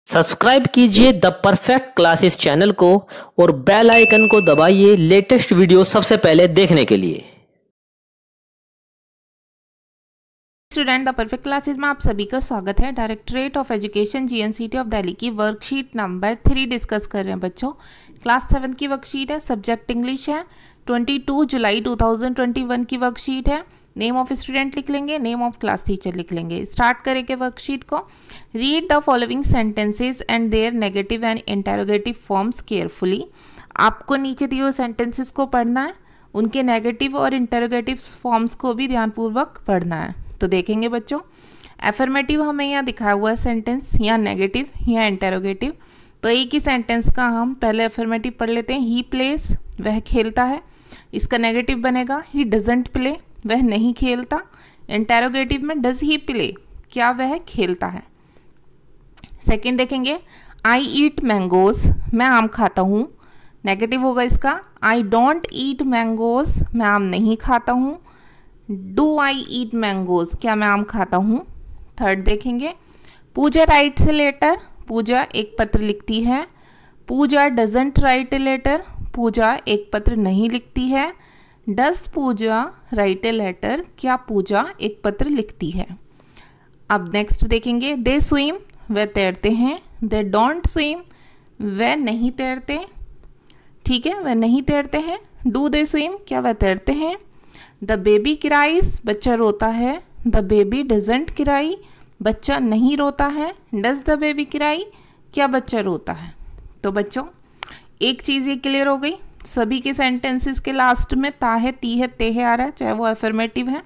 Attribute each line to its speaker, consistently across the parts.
Speaker 1: Subscribe कीजिए the perfect classes channel को और बेल आइकन को दबाइए लेटेस्ट वीडियो सबसे पहले देखने के लिए।
Speaker 2: स्टूडेंट द परफेक्ट क्लासेस में आप सभी का स्वागत है। Directorate of education GNCT of Delhi की वर्कशीट नंबर 3 डिस्कस कर रहे हैं बच्चों। क्लास 7 की वर्कशीट है, सब्जेक्ट इंग्लिश है, 22 जुलाई 2021 की वर्कशीट है। नेम ऑफ स्टूडेंट लिख लेंगे, नेम ऑफ क्लास टीचर लिख लेंगे। स्टार्ट करेंगे वर्कशीट को। Read the following sentences and their negative and interrogative forms carefully. आपको नीचे दिए हुए सेंटेंसेस को पढ़ना है, उनके नेगेटिव और इंटेरोगेटिव फॉर्म्स को भी ध्यानपूर्वक पढ़ना है। तो देखेंगे बच्चों, एफर्मेटिव हमें यहाँ दिखाया हुआ है सेंटेंस, या नेगेटिव या इंटेरोगेटिव। तो एक ही सेंटेंस का हम पहले एफर्मेटिव पढ़ लेते हैं। ही प्लेस, वह खेलता है। इसका नेगेटिव बनेगा ही डजंट प्ले, वह नहीं खेलता। इंटेरोगेटिव में डज ही प्ले, क्या वह खेलता है। सेकंड देखेंगे, आई ईट मैंगोज, मैं आम खाता हूँ। नेगेटिव होगा इसका, आई डोंट ईट मैंगोज, मैं आम नहीं खाता हूँ। डू आई ईट मैंगोज, क्या मैं आम खाता हूँ। थर्ड देखेंगे, पूजा राइट्स ए लेटर, पूजा एक पत्र लिखती है। Pooja doesn't write a letter, Pooja एक पत्र नहीं लिखती है। Does Pooja write a letter, क्या पूजा एक पत्र लिखती है। अब नेक्स्ट देखेंगे, दे स्विम, वह तैरते हैं। दे डोंट स्विम, वह नहीं तैरते। ठीक है, वह नहीं तैरते हैं। डू दे स्विम, क्या वह तैरते हैं। द बेबी क्राइज, बच्चा रोता है। द बेबी डजंट क्राई, बच्चा नहीं रोता है। डज द बेबी क्राई, क्या बच्चा रोता है। तो बच्चों एक चीज़ ये क्लियर हो गई, सभी के सेंटेंसेस के लास्ट में ता है, ती है, ते है आ रहा है, चाहे वो एफर्मेटिव है,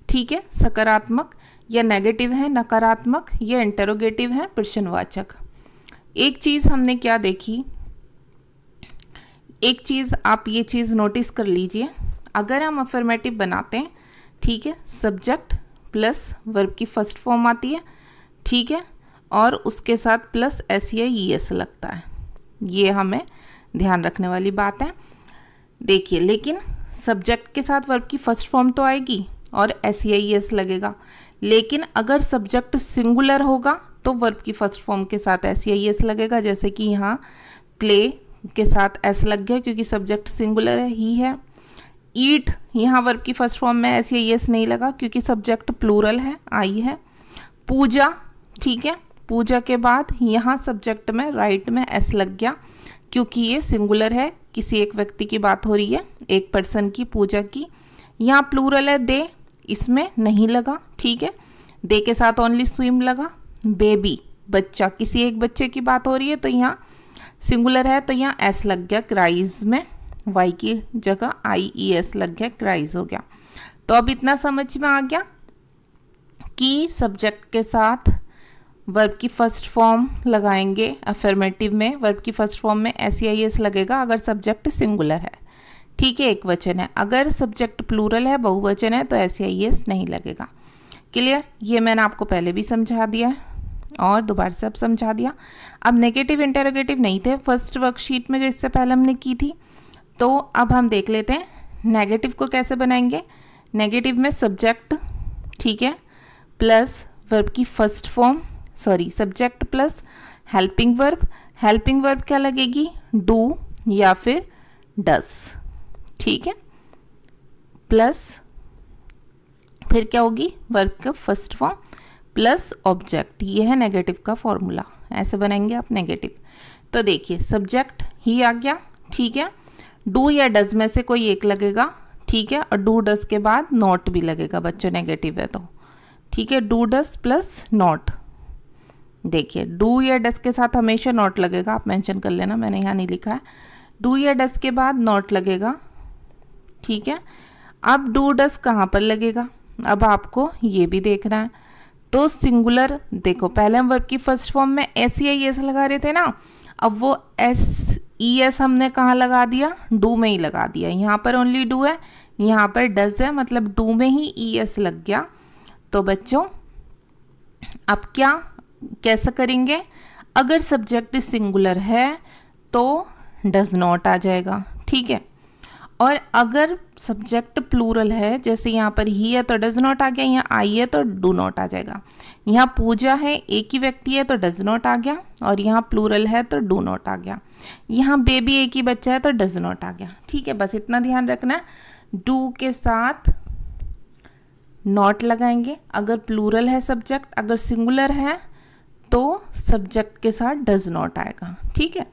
Speaker 2: ठीक है, सकारात्मक, या नेगेटिव है नकारात्मक, या इंटरोगेटिव है प्रश्नवाचक। एक चीज़ हमने क्या देखी, एक चीज़ आप ये चीज़ नोटिस कर लीजिए, अगर हम अफर्मेटिव बनाते हैं, ठीक है, सब्जेक्ट प्लस वर्ब की फर्स्ट फॉर्म आती है, ठीक है, और उसके साथ प्लस एस या ई एस लगता है। ये हमें ध्यान रखने वाली बात है। देखिए, लेकिन सब्जेक्ट के साथ वर्ब की फर्स्ट फॉर्म तो आएगी और एस या ई एस लगेगा, लेकिन अगर सब्जेक्ट सिंगुलर होगा तो वर्ब की फर्स्ट फॉर्म के साथ एस या ई एस लगेगा। जैसे कि यहाँ प्ले के साथ एस लग गया क्योंकि सब्जेक्ट सिंगुलर है, ही है। ईट, यहाँ वर्ब की फर्स्ट फॉर्म में एस या ई एस नहीं लगा क्योंकि सब्जेक्ट प्लूरल है, आई है। पूजा, ठीक है, पूजा के बाद यहाँ सब्जेक्ट में राइट में एस लग गया क्योंकि ये सिंगुलर है, किसी एक व्यक्ति की बात हो रही है, एक पर्सन की, पूजा की। यहाँ प्लूरल है दे, इसमें नहीं लगा, ठीक है, दे के साथ ओनली स्विम लगा। बेबी, बच्चा, किसी एक बच्चे की बात हो रही है तो यहाँ सिंगुलर है तो यहाँ एस लग गया। क्राइज में वाई की जगह आई ई एस लग गया, क्राइज हो गया। तो अब इतना समझ में आ गया कि सब्जेक्ट के साथ वर्ब की फर्स्ट फॉर्म लगाएंगे अफर्मेटिव में, वर्ब की फर्स्ट फॉर्म में एस या ई एस लगेगा अगर सब्जेक्ट सिंगुलर है, ठीक है, एक वचन है। अगर सब्जेक्ट प्लूरल है, बहुवचन है, तो एस या ई एस नहीं लगेगा। क्लियर, ये मैंने आपको पहले भी समझा दिया है और दोबारा से अब समझा दिया। अब नेगेटिव इंटेरोगेटिव नहीं थे फर्स्ट वर्कशीट में जो इससे पहले हमने की थी, तो अब हम देख लेते हैं नेगेटिव को कैसे बनाएंगे। नेगेटिव में सब्जेक्ट, ठीक है, प्लस वर्ब की first form, sorry, subject plus helping verb. Helping verb क्या लगेगी, डू या फिर डस, ठीक है, प्लस फिर क्या होगी वर्ब का फर्स्ट फॉर्म प्लस ऑब्जेक्ट। ये है नेगेटिव का फॉर्मूला, ऐसे बनाएंगे आप नेगेटिव। तो देखिए, सब्जेक्ट ही आ गया, ठीक है, डू या डज में से कोई एक लगेगा, ठीक है, और डू डज के बाद नॉट भी लगेगा बच्चों, नेगेटिव है तो, ठीक है, डू डज प्लस नॉट। देखिए, डू या डज के साथ हमेशा नॉट लगेगा, आप मेंशन कर लेना, मैंने यहाँ नहीं लिखा है। डू या डज के बाद नॉट लगेगा, ठीक है। अब डू डज कहाँ पर लगेगा, अब आपको ये भी देखना है। तो सिंगुलर, देखो पहले हम वर्ब की फर्स्ट फॉर्म में एस या ई एस लगा रहे थे ना, अब वो एस ई एस हमने कहाँ लगा दिया, डू में ही लगा दिया। यहाँ पर ओनली डू है, यहाँ पर डज है, मतलब डू में ही ई एस लग गया। तो बच्चों अब क्या कैसा करेंगे, अगर सब्जेक्ट सिंगुलर है तो डज नॉट आ जाएगा, ठीक है, और अगर सब्जेक्ट प्लूरल है, जैसे यहाँ पर ही है तो डज नॉट आ गया, यहाँ आई है तो डू नॉट आ जाएगा, यहाँ पूजा है एक ही व्यक्ति है तो डज नॉट आ गया, और यहाँ प्लूरल है तो डू नॉट आ गया, यहाँ बेबी एक ही बच्चा है तो डज नॉट आ गया। ठीक है, बस इतना ध्यान रखना है, डू के साथ नॉट लगाएंगे अगर प्लूरल है सब्जेक्ट, अगर सिंगुलर है तो सब्जेक्ट के साथ डज नॉट आएगा। ठीक है,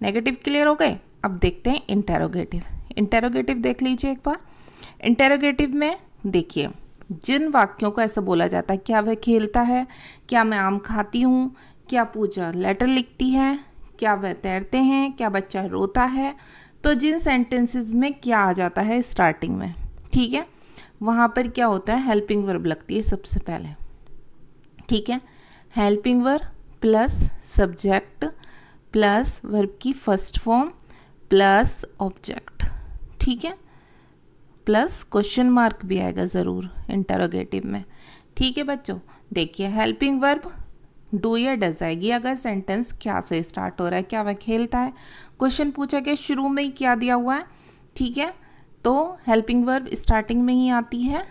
Speaker 2: नेगेटिव क्लियर हो गए। अब देखते हैं इंटेरोगेटिव। इंटेरोगेटिव देख लीजिए एक बार। इंटेरोगेटिव में देखिए, जिन वाक्यों को ऐसा बोला जाता है, क्या वह खेलता है, क्या मैं आम खाती हूँ, क्या पूजा लेटर लिखती है, क्या वह तैरते हैं, क्या बच्चा रोता है, तो जिन सेंटेंसेस में क्या आ जाता है स्टार्टिंग में, ठीक है, वहाँ पर क्या होता है, हेल्पिंग वर्ब लगती है सबसे पहले। ठीक है, helping verb plus subject plus verb की फर्स्ट फॉर्म प्लस ऑब्जेक्ट। ठीक है, प्लस क्वेश्चन मार्क भी आएगा ज़रूर इंटरोगेटिव में। ठीक है बच्चों, देखिए हेल्पिंग वर्ब डू या डज आएगी अगर सेंटेंस क्या से स्टार्ट हो रहा है, क्या वह खेलता है, क्वेश्चन पूछा गया, शुरू में ही क्या दिया हुआ है। ठीक है, तो हेल्पिंग वर्ब स्टार्टिंग में ही आती है,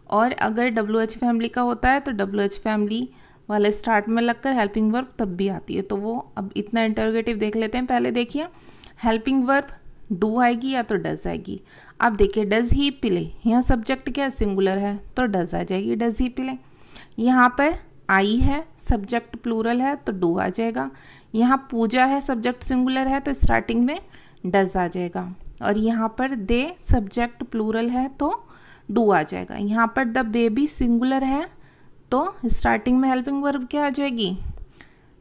Speaker 2: और अगर WH फैमिली का होता है तो WH फैमिली वाले स्टार्ट में लगकर हेल्पिंग वर्ब तब भी आती है। तो वो अब इतना इंटरोगेटिव देख लेते हैं। पहले देखिए, हेल्पिंग वर्ब डू आएगी या तो डज आएगी। अब देखिए, डज ही पिले, यहाँ सब्जेक्ट क्या सिंगुलर है तो डज आ जाएगी, डज ही पिले। यहाँ पर आई है, सब्जेक्ट प्लूरल है तो डू आ जाएगा। यहाँ पूजा है, सब्जेक्ट सिंगुलर है तो स्टार्टिंग में डज आ जाएगा। और यहाँ पर दे सब्जेक्ट प्लूरल है तो डू आ जाएगा। यहाँ पर द बेबी सिंगुलर है तो स्टार्टिंग में हेल्पिंग वर्ब क्या आ जाएगी,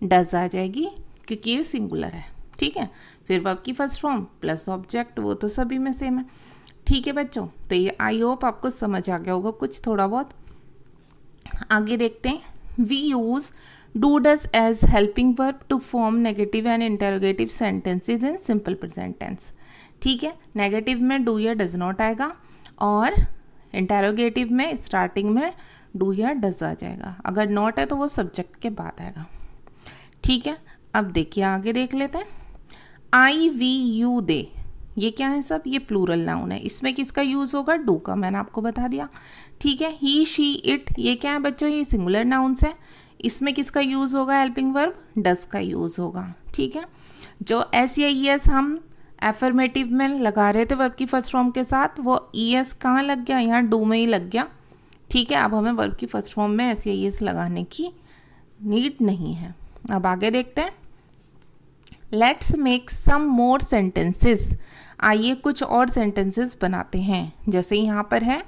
Speaker 2: डज आ जाएगी, क्योंकि ये सिंगुलर है। ठीक है, फिर वर्ब की फर्स्ट फॉर्म प्लस ऑब्जेक्ट, वो तो सभी में सेम है। ठीक है बच्चों, तो ये आई होप आपको समझ आ गया होगा कुछ थोड़ा बहुत। आगे देखते हैं, we use do does as helping verb to form negative and interrogative sentences in simple present tense. ठीक है, नेगेटिव में डू या डज नॉट आएगा, और इंटरोगेटिव में स्टार्टिंग में डू या डज आ जाएगा, अगर नॉट है तो वो सब्जेक्ट के बाद आएगा। ठीक है, अब देखिए आगे देख लेते हैं। आई वी यू दे, ये क्या है सब, ये प्लूरल नाउन है, इसमें किसका यूज़ होगा, डू का, मैंने आपको बता दिया। ठीक है, ही शी इट, ये क्या है बच्चों, ये सिंगुलर नाउन्स है, इसमें किसका यूज़ होगा, हेल्पिंग वर्ब डस का यूज़ होगा। ठीक है, जो एस या ई एस हम एफर्मेटिव में लगा रहे थे वर्ब की फर्स्ट फॉर्म के साथ, वो ई एस कहाँ लग गया, यहाँ डू में ही लग गया। ठीक है, अब हमें वर्ब की फर्स्ट फॉर्म में एस या ई एस लगाने की नीड नहीं है। अब आगे देखते हैं, let's make some more sentences, आइए कुछ और सेंटेंसेस बनाते हैं। जैसे यहाँ पर है,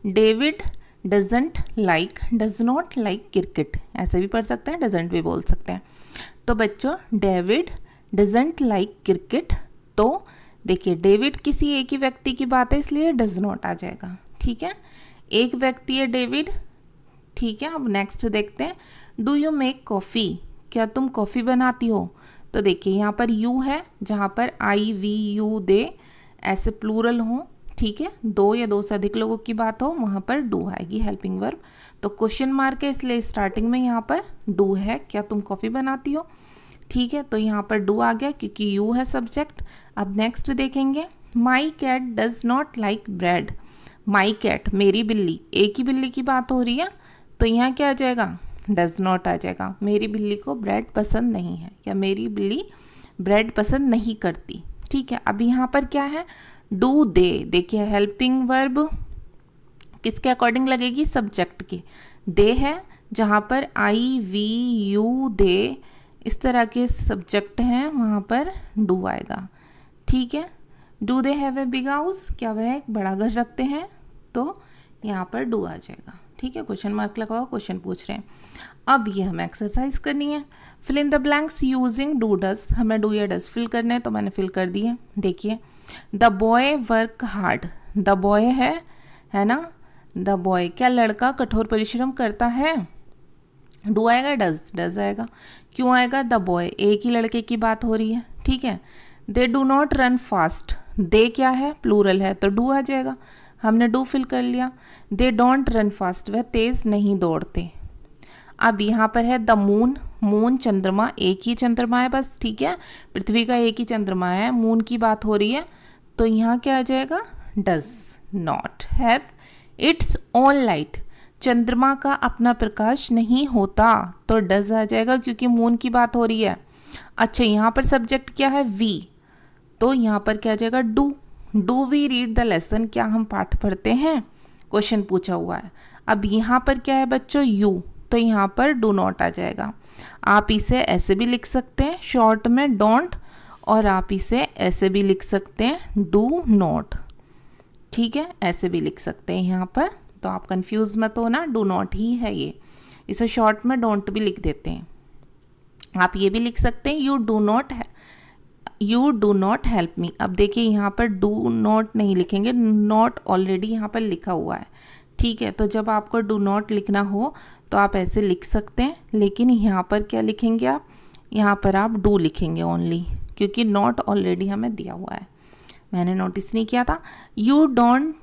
Speaker 2: David doesn't like, does not like cricket, ऐसे भी पढ़ सकते हैं, डजंट भी बोल सकते हैं। तो बच्चों, डेविड डजंट लाइक क्रिकेट, तो देखिए डेविड किसी एक ही व्यक्ति की बात है इसलिए डज नॉट आ जाएगा। ठीक है, एक व्यक्ति है डेविड। ठीक है, अब नेक्स्ट देखते हैं, डू यू मेक कॉफ़ी, क्या तुम कॉफ़ी बनाती हो, तो देखिए यहाँ पर यू है, जहाँ पर आई वी यू दे ऐसे प्लूरल हो। ठीक है, दो या दो से अधिक लोगों की बात हो, वहाँ पर डू आएगी हेल्पिंग वर्ब। तो क्वेश्चन मार्क है इसलिए स्टार्टिंग में यहाँ पर डू है, क्या तुम कॉफ़ी बनाती हो। ठीक है, तो यहाँ पर डू आ गया क्योंकि यू है सब्जेक्ट। अब नेक्स्ट देखेंगे, my cat does not like bread, my cat मेरी बिल्ली, एक ही बिल्ली की बात हो रही है तो यहाँ क्या आ जाएगा, डज नॉट आ जाएगा, मेरी बिल्ली को ब्रेड पसंद नहीं है, या मेरी बिल्ली ब्रेड पसंद नहीं करती। ठीक है, अब यहाँ पर क्या है, डू दे, देखिए हेल्पिंग वर्ब किसके अकॉर्डिंग लगेगी, सब्जेक्ट के, दे है, जहाँ पर आई वी यू दे इस तरह के सब्जेक्ट हैं वहाँ पर डू आएगा। ठीक है, do they have a big house, क्या वह एक बड़ा घर रखते हैं, तो यहाँ पर डू आ जाएगा। ठीक है, क्वेश्चन मार्क लगाओ, क्वेश्चन पूछ रहे हैं। अब ये हमें एक्सरसाइज करनी है, fill in the blanks using do does, हमें डू या डज फिल करने हैं तो मैंने फिल कर दिए। देखिए, the boy work hard, the boy है ना, द बॉय क्या लड़का कठोर परिश्रम करता है, डू आएगा, डज आएगा, क्यों आएगा, द बॉय एक ही लड़के की बात हो रही है। ठीक है, they do not run fast, they क्या है, प्लूरल है तो डू आ जाएगा, हमने डू फिल कर लिया। दे डोंट रन फास्ट, वह तेज नहीं दौड़ते। अब यहाँ पर है द मून, मून चंद्रमा, एक ही चंद्रमा है बस। ठीक है, पृथ्वी का एक ही चंद्रमा है, मून की बात हो रही है तो यहाँ क्या आ जाएगा, does not have its own light. चंद्रमा का अपना प्रकाश नहीं होता, तो डज आ जाएगा क्योंकि मून की बात हो रही है। अच्छा, यहाँ पर सब्जेक्ट क्या है, वी, तो यहाँ पर क्या आ जाएगा, do we read the lesson, क्या हम पाठ पढ़ते हैं, क्वेश्चन पूछा हुआ है। अब यहाँ पर क्या है बच्चों, यू, तो यहाँ पर डू नॉट आ जाएगा। आप इसे ऐसे भी लिख सकते हैं शॉर्ट में डोंट, और आप इसे ऐसे भी लिख सकते हैं डू नॉट, ठीक है, ऐसे भी लिख सकते हैं यहाँ पर। तो आप कंफ्यूज मत हो ना, डू नॉट ही है ये, इसे शॉर्ट में डोंट भी लिख देते हैं। आप ये भी लिख सकते हैं you do not help me. अब देखिए यहाँ पर डू नॉट नहीं लिखेंगे, नॉट ऑलरेडी यहाँ पर लिखा हुआ है, ठीक है। तो जब आपको डू नॉट लिखना हो तो आप ऐसे लिख सकते हैं, लेकिन यहाँ पर क्या लिखेंगे आप, यहाँ पर आप डू लिखेंगे ओनली, क्योंकि नॉट ऑलरेडी हमें दिया हुआ है, मैंने नोटिस नहीं किया था। यू डोंट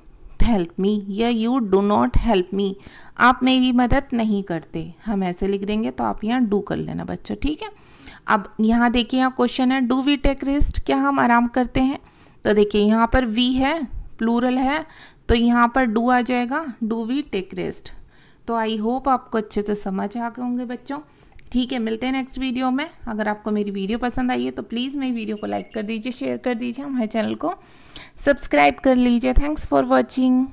Speaker 2: हेल्प मी या you do not help me, आप मेरी मदद नहीं करते, हम ऐसे लिख देंगे, तो आप यहाँ डू कर लेना बच्चों, ठीक है। अब यहाँ देखिए, यहाँ क्वेश्चन है डू वी टेक रेस्ट, क्या हम आराम करते हैं, तो देखिए यहाँ पर वी है, प्लूरल है, तो यहाँ पर डू आ जाएगा, डू वी टेक रेस्ट। तो आई होप आपको अच्छे से समझ आ गए होंगे बच्चों, ठीक है। मिलते हैं नेक्स्ट वीडियो में। अगर आपको मेरी वीडियो पसंद आई है तो प्लीज़ मेरी वीडियो को लाइक कर दीजिए, शेयर कर दीजिए, हमारे चैनल को सब्सक्राइब कर लीजिए। Thanks for watching.